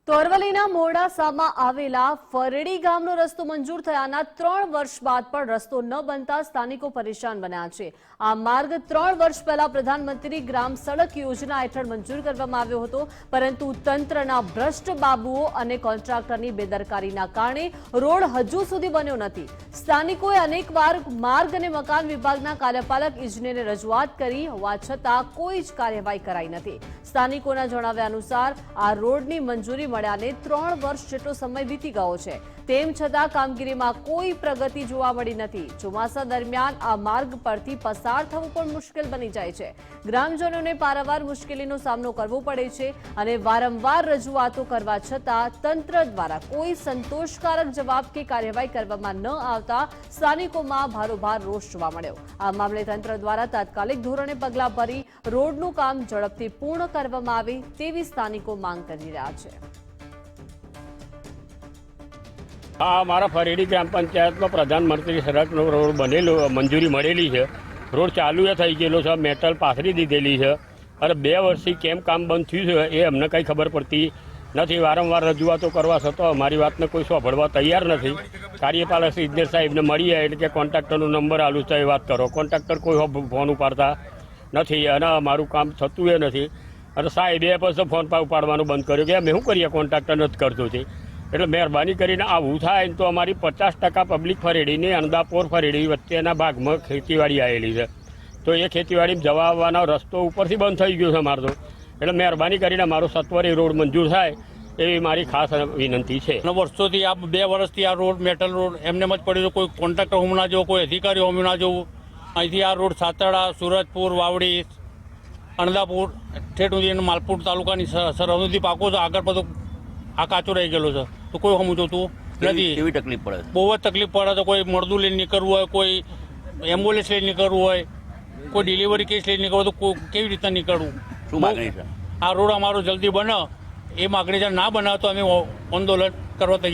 તો અરવલ્લીના મોડાસામાં આવેલા ફરડી ગામનો રસ્તો મંજૂર થયાના 3 વર્ષ બાદ પણ રસ્તો ન બનતા સ્થાનિકો પરેશાન બન્યા છે। આ માર્ગ 3 વર્ષ પહેલા પ્રધાનમંત્રી ગ્રામ સડક યોજના હેઠળ મંજૂર કરવામાં આવ્યો હતો, પરંતુ તંત્રના ભ્રષ્ટ બાબુઓ અને કોન્ટ્રાક્ટરની બેદરકારીના કારણે રોડ હજુ સુધી બન્યો નથી। સ્થાનિકોએ અનેકવાર માર્ગ અને મકાન વિભાગના કાર્યપાલક ઇજનેરને રજૂઆત કરી હોવા છતાં કોઈ જ કાર્યવાહી કરાઈ નથી। સ્થાનિકોના જણાવ્યા અનુસાર આ રોડની મંજૂરી મળ્યાને 3 વર્ષ જેટલો સમય વીતી ગયો છે, તેમ છતાં કામગીરીમાં કોઈ પ્રગતિ જોવા મળી નથી। ચોમાસા દરમિયાન આ માર્ગ પરથી પસાર થવું પણ મુશ્કેલ બની જાય છે। ગ્રામજનોને પારાવાર મુશ્કેલીનો સામનો કરવો પડે છે અને વારંવાર રજૂઆતો કરવા છતાં તંત્ર દ્વારા કોઈ સંતોષકારક જવાબ કે કાર્યવાહી કરવામાં ન આવતા સ્થાનિકોમાં ભારોભાર રોષ જોવા મળ્યો। આ મામલે તંત્ર દ્વારા તાત્કાલિક ધોરણે પગલાં ભરી રોડનું કામ ઝડપથી પૂર્ણ કરવામાં આવે તેવી સ્થાનિકો માંગ કરી રહ્યા છે। हाँ, हमारा फरेडी ग्राम पंचायत में प्रधानमंत्री सड़क रोड बनेलो मंजूरी મળેલી છે। રોડ ચાલુ થઈ ગયેલો છે, મેટલ પાથરી દીધેલી છે અને 2 વર્ષથી કેમ કામ બંધ થયું છે એ અમને કંઈ ખબર પડતી નથી। વારંવાર રજૂઆતો કરવા છતાં અમારી વાતને કોઈ સાંભળવા તૈયાર નથી। કાર્યપાલક ઇજનેર સાહેબને મળીએ એટલે કે કોન્ટ્રાક્ટરનો નંબર આલું છે, વાત કરો। કોન્ટ્રાક્ટર કોઈ ફોન ઉપાડતા નથી અને અમારું કામ થતું એ નથી અને સાહેબે પછી ફોન ઉપાડવાનું બંધ કર્યું કે અમે શું કરીએ, કોન્ટ્રાક્ટર નથી કરતું છે। એટલે મહેરબાની કરીને આવું થાય તો અમારી 50% પબ્લિક ફરેડીની અંદાપોર ફરેડી વચ્ચેના ભાગમાં ખેતીવાડી આવેલી છે, તો એ ખેતીવાડીમાં જવા આવવાનો રસ્તો ઉપરથી બંધ થઈ ગયો છે અમારો તો। એટલે મહેરબાની કરીને અમારો સત્વરે રોડ મંજૂર થાય એવી મારી ખાસ વિનંતી છે। વર્ષોથી આ 2 વર્ષથી આ રોડ મેટલ રોડ એમને જ પડ્યો, કોઈ કોન્ટ્રાક્ટર હોમ ના જવું, કોઈ અધિકારી હોમ ના જવું। અહીંથી આ રોડ સાતરડા, સુરજપુર, વાવડી, અણદાપુર ઠેઠ સુધી માલપુર તાલુકાની સરહદ સુધી પાકો છે, આગળ બધું આ કાચો રહી ગયેલો છે, તો કોઈ હમું જોતું નથી। કેવી તકલીફ પડે? બહુ જ તકલીફ પડે છે। કોઈ મળદું લઈને નીકળવું હોય, કોઈ એમ્બ્યુલન્સ લઈને નીકળવું હોય, કોઈ ડિલિવરી કેસ લઈને નીકળવું, તો કેવી રીતના નીકળવું? શું માગણી છે? આ રોડ અમારો જલ્દી બને એ માગણી છે। ના બને તો અમે આંદોલન કરવા તૈયાર।